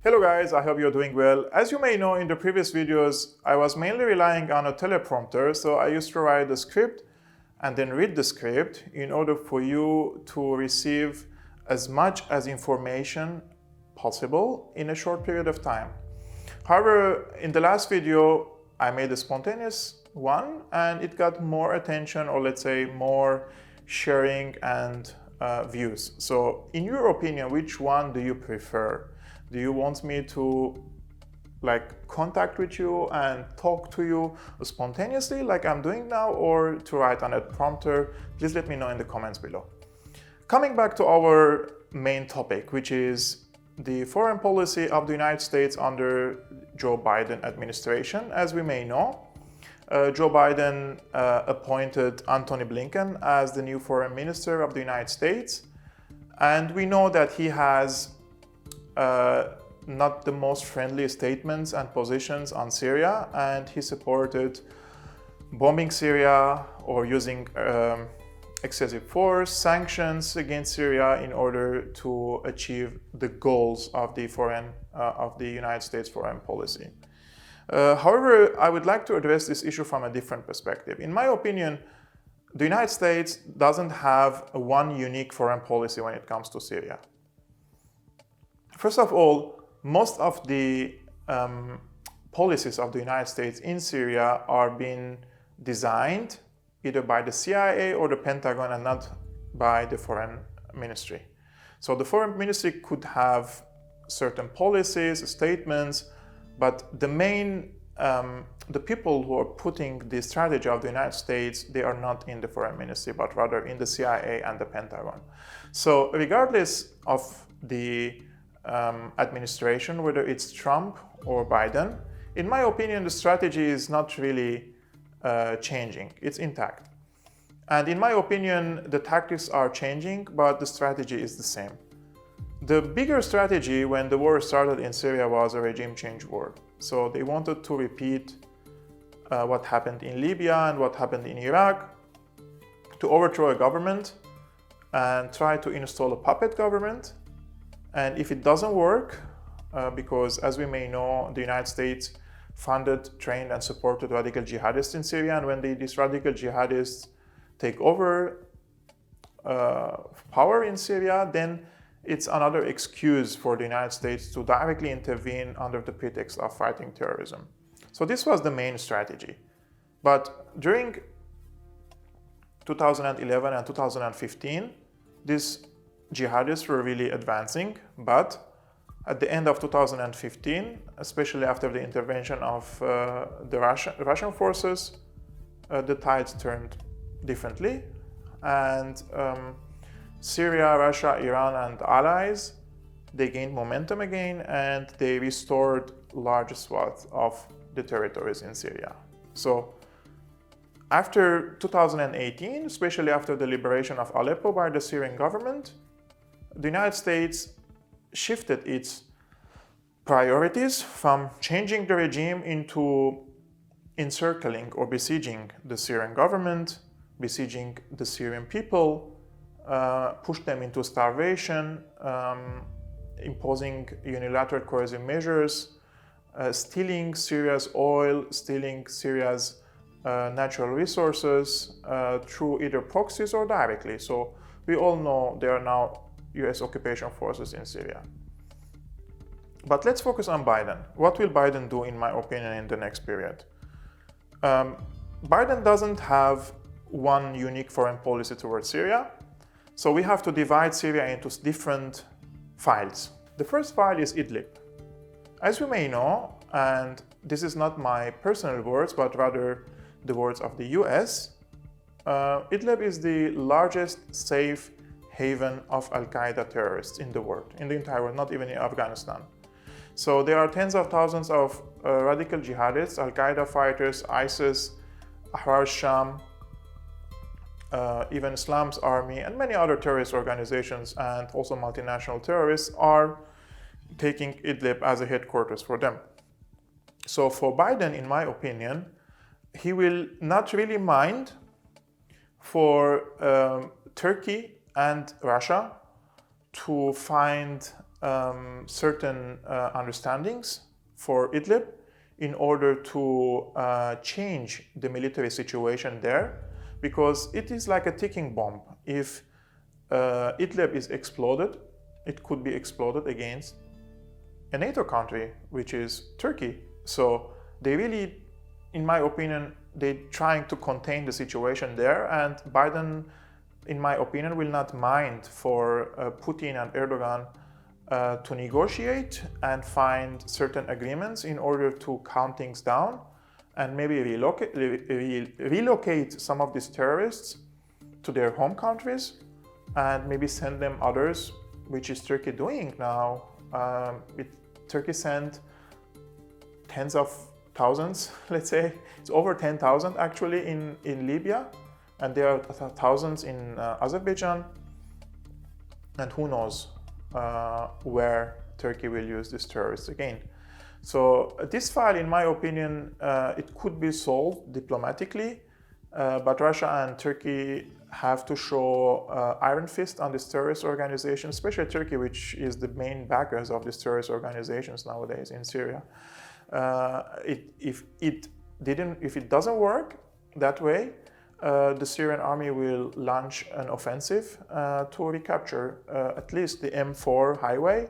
Hello guys, I hope you're doing well. As you may know, in the previous videos, I was mainly relying on a teleprompter, so I used to write the script and then read the script in order for you to receive as much as information possible in a short period of time. However, in the last video, I made a spontaneous one and it got more attention, or let's say more sharing and views. So in your opinion, which one do you prefer? Do you want me to contact with you and talk to you spontaneously like I'm doing now, or to write on a prompter? Please let me know in the comments below. Coming back to our main topic, which is the foreign policy of the United States under Joe Biden administration. As we may know, Joe Biden appointed Antony Blinken as the new foreign minister of the United States. And we know that he has not the most friendly statements and positions on Syria, and he supported bombing Syria or using excessive force, sanctions against Syria in order to achieve the goals of the United States foreign policy. However, I would like to address this issue from a different perspective. In my opinion, the United States doesn't have one unique foreign policy when it comes to Syria. First of all, most of the policies of the United States in Syria are being designed either by the CIA or the Pentagon and not by the foreign ministry. So the foreign ministry could have certain policies, statements, but the people who are putting the strategy of the United States, they are not in the foreign ministry, but rather in the CIA and the Pentagon. So regardless of the administration, whether it's Trump or Biden, in my opinion, the strategy is not really changing. It's intact. And in my opinion, the tactics are changing, but the strategy is the same. The bigger strategy when the war started in Syria was a regime change war. So they wanted to repeat what happened in Libya and what happened in Iraq, to overthrow a government and try to install a puppet government. And if it doesn't work, because as we may know, the United States funded, trained, and supported radical jihadists in Syria, and when these radical jihadists take over power in Syria, then it's another excuse for the United States to directly intervene under the pretext of fighting terrorism. So this was the main strategy. But during 2011 and 2015, these jihadists were really advancing, but at the end of 2015, especially after the intervention of the Russian forces, the tides turned differently, and Syria, Russia, Iran, and allies, they gained momentum again, and they restored large swaths of the territories in Syria. So after 2018, especially after the liberation of Aleppo by the Syrian government, the United States shifted its priorities from changing the regime into encircling or besieging the Syrian government, besieging the Syrian people, pushed them into starvation, imposing unilateral coercive measures, stealing Syria's oil, stealing Syria's natural resources through either proxies or directly. So we all know there are now US occupation forces in Syria. But let's focus on Biden. What will Biden do, in my opinion, in the next period? Biden doesn't have one unique foreign policy towards Syria. So we have to divide Syria into different files. The first file is Idlib. As you may know, and this is not my personal words, but rather the words of the US, Idlib is the largest safe haven of Al-Qaeda terrorists in the world, in the entire world, not even in Afghanistan. So there are tens of thousands of radical jihadists, Al-Qaeda fighters, ISIS, Ahrar Sham, even Islam's army, and many other terrorist organizations and also multinational terrorists are taking Idlib as a headquarters for them. So for Biden, in my opinion, he will not really mind for Turkey and Russia to find certain understandings for Idlib in order to change the military situation there, because it is like a ticking bomb. If Idlib is exploded, it could be exploded against a NATO country, which is Turkey. So they really, in my opinion, they're trying to contain the situation there, and Biden, in my opinion, will not mind for Putin and Erdogan to negotiate and find certain agreements in order to calm things down and maybe relocate some of these terrorists to their home countries and maybe send them others, which is Turkey doing now. Turkey sent tens of thousands, let's say. It's over 10,000 actually in Libya, and there are thousands in Azerbaijan, and who knows where Turkey will use these terrorists again. So this file, in my opinion, it could be solved diplomatically, but Russia and Turkey have to show iron fist on this terrorist organization, especially Turkey, which is the main backers of these terrorist organizations nowadays in Syria. If it doesn't work that way, the Syrian army will launch an offensive to recapture at least the M4 highway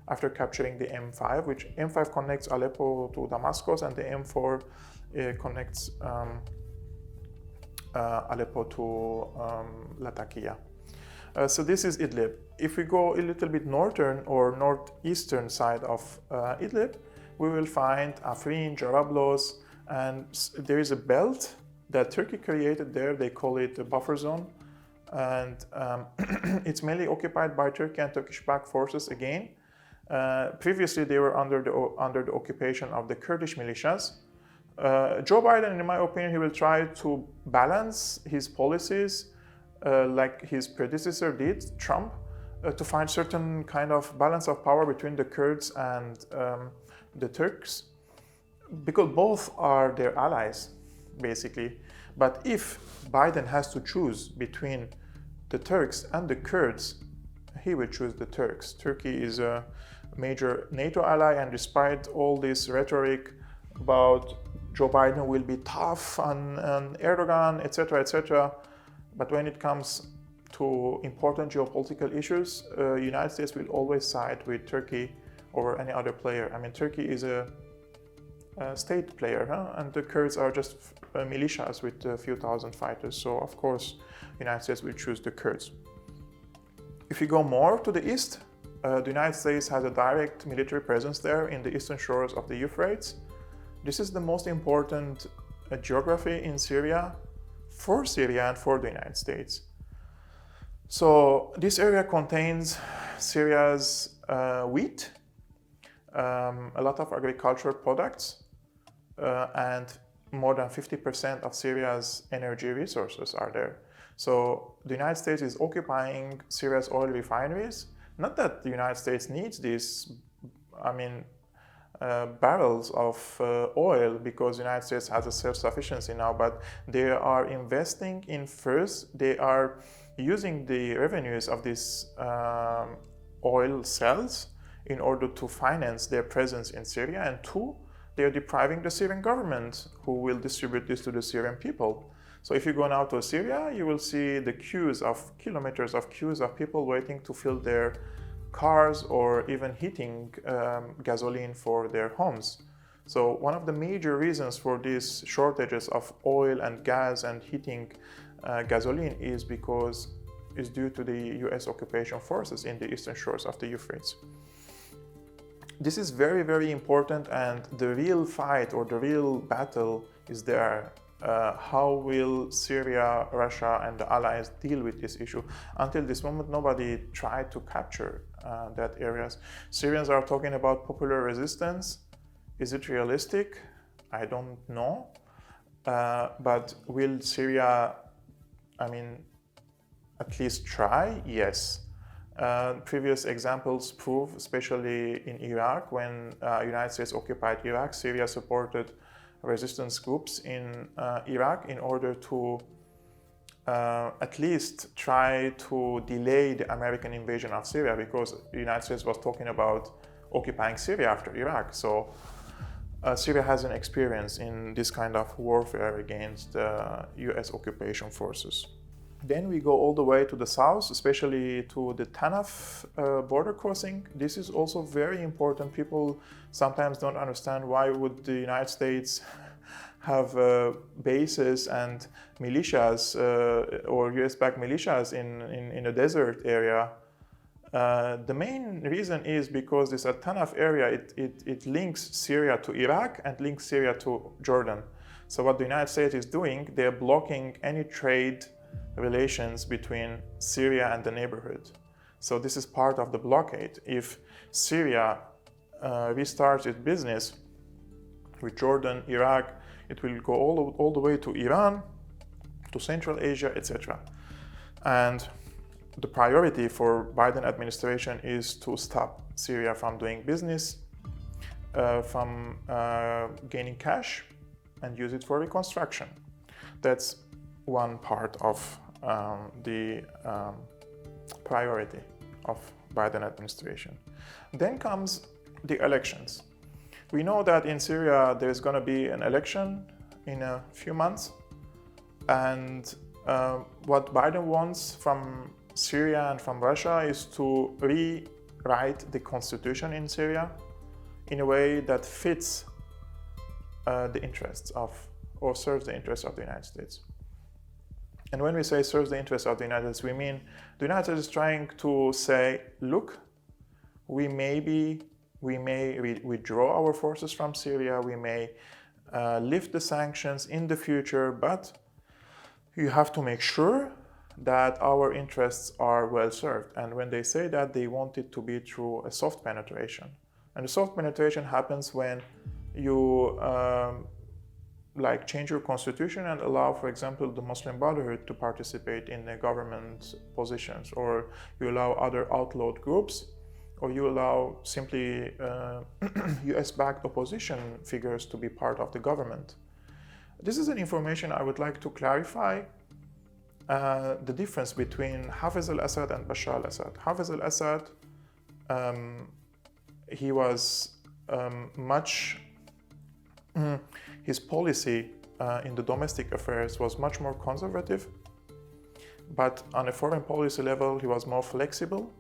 after capturing the M5, which M5 connects Aleppo to Damascus, and the M4 connects Aleppo to Latakia. So this is Idlib. If we go a little bit northern or northeastern side of Idlib, we will find Afrin, Jarablos, and there is a belt that Turkey created there. They call it a buffer zone, and it's mainly occupied by Turkey and Turkish-backed forces again. Previously, they were under the occupation of the Kurdish militias. Joe Biden, in my opinion, he will try to balance his policies like his predecessor did, Trump, to find certain kind of balance of power between the Kurds and the Turks, because both are their allies, basically. But if Biden has to choose between the Turks and the Kurds, he will choose the Turks. Turkey is a major NATO ally, and despite all this rhetoric about Joe Biden will be tough on Erdogan, etc., but when it comes to important geopolitical issues, United States will always side with Turkey over any other player. I mean, Turkey is a state player, and the Kurds are just militias with a few thousand fighters. So, of course, United States will choose the Kurds. If you go more to the east, the United States has a direct military presence there in the eastern shores of the Euphrates. This is the most important geography in Syria for Syria and for the United States. So this area contains Syria's wheat, a lot of agricultural products, and more than 50% of Syria's energy resources are there. So the United States is occupying Syria's oil refineries. Not that the United States needs these, barrels of oil, because the United States has a self-sufficiency now, but they are investing in, first, they are using the revenues of these oil sales in order to finance their presence in Syria, and two, they are depriving the Syrian government, who will distribute this to the Syrian people. So if you go now to Syria, you will see the kilometers of queues of people waiting to fill their cars or even heating gasoline for their homes. So one of the major reasons for these shortages of oil and gas and heating gasoline is due to the US occupation forces in the eastern shores of the Euphrates. This is very, very important, and the real fight or the real battle is there. How will Syria, Russia, and the allies deal with this issue? Until this moment, nobody tried to capture that areas. Syrians are talking about popular resistance. Is it realistic? I don't know. But will Syria, at least try? Yes. Previous examples prove, especially in Iraq, when United States occupied Iraq, Syria supported resistance groups in Iraq in order to at least try to delay the American invasion of Syria, because the United States was talking about occupying Syria after Iraq. So Syria has an experience in this kind of warfare against US occupation forces. Then we go all the way to the south, especially to the Tanaf border crossing. This is also very important. People sometimes don't understand why would the United States have bases and militias or US-backed militias in a desert area. The main reason is because this Tanaf area, it links Syria to Iraq and links Syria to Jordan. So what the United States is doing, they're blocking any trade relations between Syria and the neighborhood. So this is part of the blockade. If Syria restarts its business with Jordan, Iraq, it will go all the way to Iran, to Central Asia, etc. And the priority for Biden administration is to stop Syria from doing business, from gaining cash, and use it for reconstruction. That's one part of the priority of Biden administration. Then comes the elections. We know that in Syria there's going to be an election in a few months, and what Biden wants from Syria and from Russia is to rewrite the constitution in Syria in a way that fits the interests of, or serves the interests of the United States. And when we say serves the interests of the United States, we mean the United States is trying to say, look, we may withdraw our forces from Syria, we may lift the sanctions in the future, but you have to make sure that our interests are well served. And when they say that, they want it to be through a soft penetration. And the soft penetration happens when you change your constitution and allow, for example, the Muslim Brotherhood to participate in the government positions, or you allow other outlawed groups, or you allow simply US-backed opposition figures to be part of the government. This is an information I would like to clarify. The difference between Hafez al-Assad and Bashar al-Assad. Hafez al-Assad, he was his policy in the domestic affairs was much more conservative, but on a foreign policy level, he was more flexible.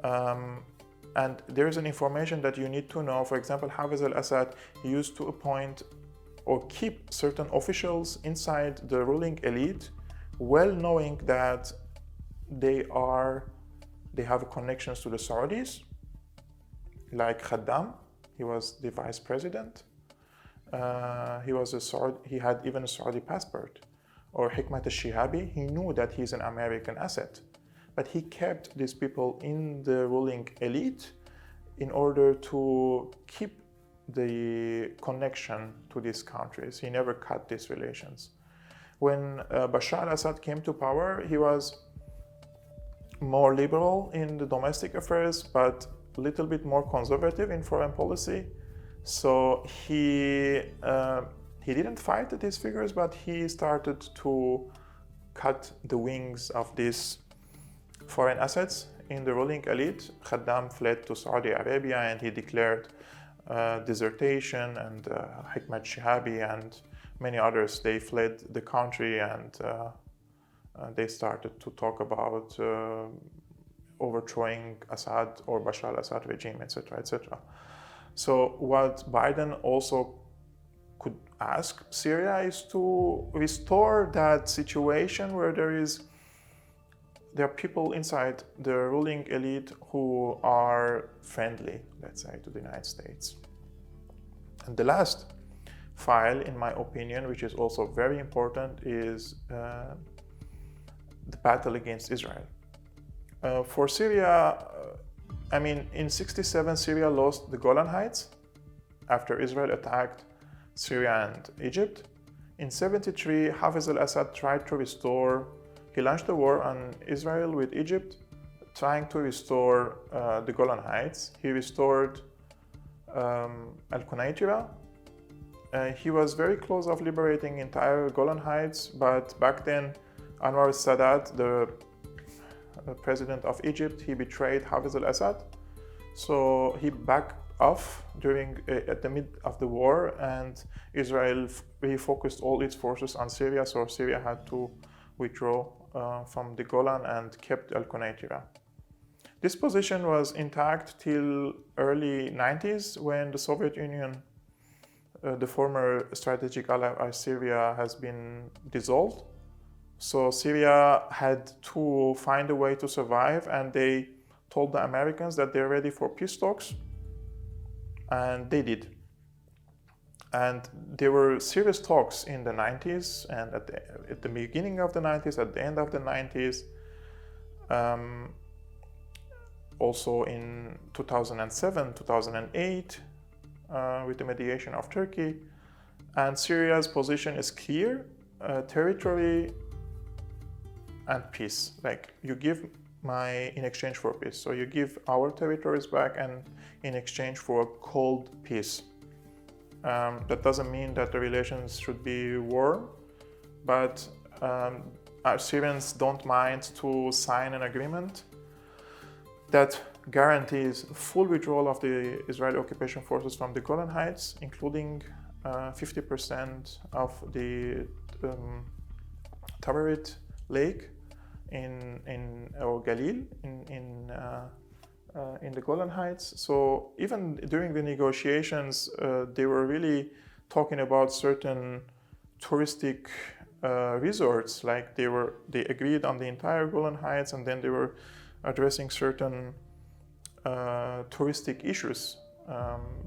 And there is an information that you need to know. For example, Hafez al-Assad used to appoint or keep certain officials inside the ruling elite, well knowing that they have connections to the Saudis, like Khaddam. He was the vice president. He had even a Saudi passport. Or Hikmat al-Shihabi, he knew that he's an American asset, but he kept these people in the ruling elite in order to keep the connection to these countries. He never cut these relations. When Bashar al-Assad came to power, he was more liberal in the domestic affairs, but a little bit more conservative in foreign policy. So he didn't fight these figures, but he started to cut the wings of these foreign assets in the ruling elite. Khaddam fled to Saudi Arabia and he declared desertion, and Hikmat Shihabi and many others, they fled the country, and they started to talk about overthrowing Assad or Bashar al-Assad regime, etc., etc. So what Biden also could ask Syria is to restore that situation where there are people inside the ruling elite who are friendly, let's say, to the United States. And the last file, in my opinion, which is also very important, is the battle against Israel. For Syria, in 1967, Syria lost the Golan Heights after Israel attacked Syria and Egypt. In 1973, Hafez al-Assad tried to restore. He launched a war on Israel with Egypt, trying to restore the Golan Heights. He restored Al-Qunaitira. He was very close of liberating entire Golan Heights, but back then Anwar al-Sadat, the president of Egypt, he betrayed Hafez al-Assad. So he backed off at the mid of the war, and Israel refocused all its forces on Syria. So Syria had to withdraw from the Golan and kept Al-Qunaytira. This position was intact till early 90s when the Soviet Union, the former strategic ally of Syria, has been dissolved. So Syria had to find a way to survive, and they told the Americans that they're ready for peace talks, and they did. And there were serious talks in the 90s and at the beginning of the 90s, at the end of the 90s, also in 2007, 2008, with the mediation of Turkey. And Syria's position is clear: territory and peace. Like, you give in exchange for peace. So you give our territories back, and in exchange for a cold peace. That doesn't mean that the relations should be warm, but our Syrians don't mind to sign an agreement that guarantees full withdrawal of the Israeli occupation forces from the Golan Heights, including 50% of the Tabarit Lake or Galil in the Golan Heights. So even during the negotiations, they were really talking about certain touristic resorts. Like they agreed on the entire Golan Heights, and then they were addressing certain touristic issues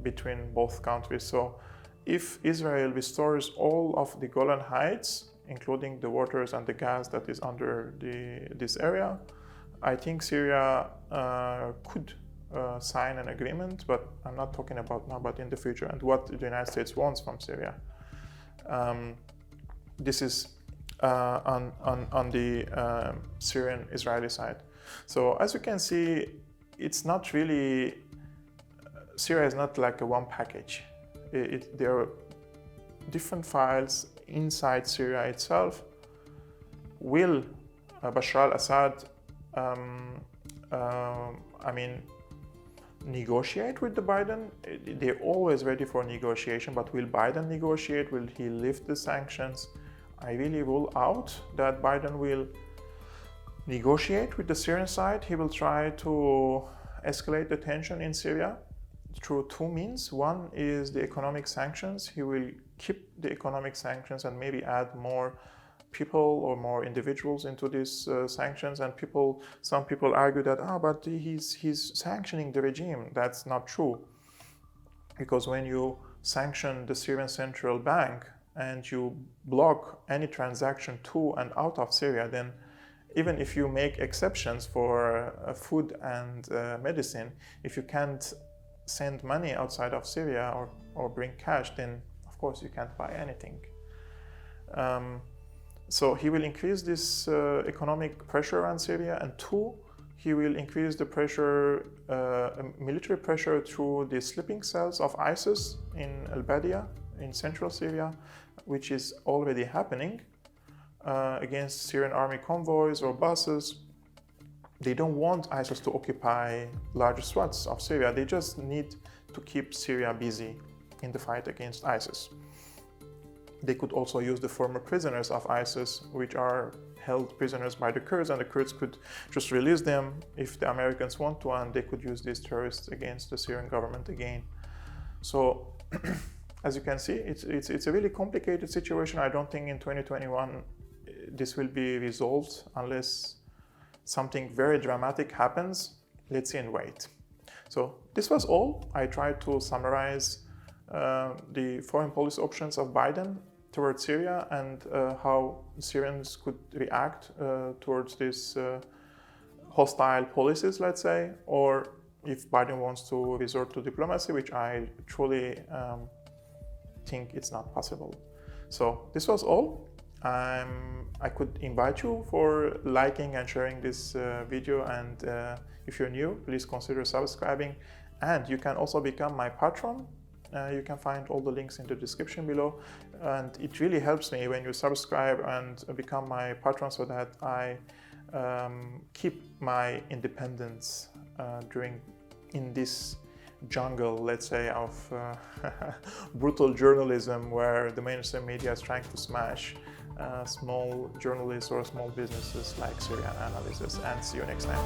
between both countries. So if Israel restores all of the Golan Heights, including the waters and the gas that is under this area, I think Syria could sign an agreement, but I'm not talking about now, but in the future, and what the United States wants from Syria. This is on the Syrian-Israeli side. So as you can see, it's not really, Syria is not like a one package. There are different files inside Syria itself. Will Bashar al-Assad negotiate with the Biden? They're always ready for negotiation, but will Biden negotiate? Will he lift the sanctions? I really rule out that Biden will negotiate with the Syrian side. He will try to escalate the tension in Syria through two means. One is the economic sanctions. He will keep the economic sanctions and maybe add more people or more individuals into these sanctions. And some people argue that, but he's sanctioning the regime. That's not true. Because when you sanction the Syrian Central Bank and you block any transaction to and out of Syria, then even if you make exceptions for food and medicine, if you can't send money outside of Syria or bring cash, then of course you can't buy anything. So he will increase this economic pressure on Syria, and two, he will increase the pressure, military pressure through the sleeping cells of ISIS in Al-Badia in central Syria, which is already happening against Syrian army convoys or buses. They don't want ISIS to occupy large swaths of Syria. They just need to keep Syria busy in the fight against ISIS. They could also use the former prisoners of ISIS, which are held prisoners by the Kurds, and the Kurds could just release them if the Americans want to, and they could use these terrorists against the Syrian government again. So, as you can see, it's a really complicated situation. I don't think in 2021 this will be resolved unless something very dramatic happens. Let's see and wait. So this was all. I tried to summarize the foreign policy options of Biden towards Syria and how Syrians could react towards these hostile policies, let's say, or if Biden wants to resort to diplomacy, which I truly think it's not possible. So this was all. I could invite you for liking and sharing this video, and if you're new, please consider subscribing, and you can also become my patron You can find all the links in the description below, and it really helps me when you subscribe and become my patron, so that I keep my independence in this jungle, let's say, of brutal journalism, where the mainstream media is trying to smash small journalists or small businesses like Syrian analysis. And see you next time.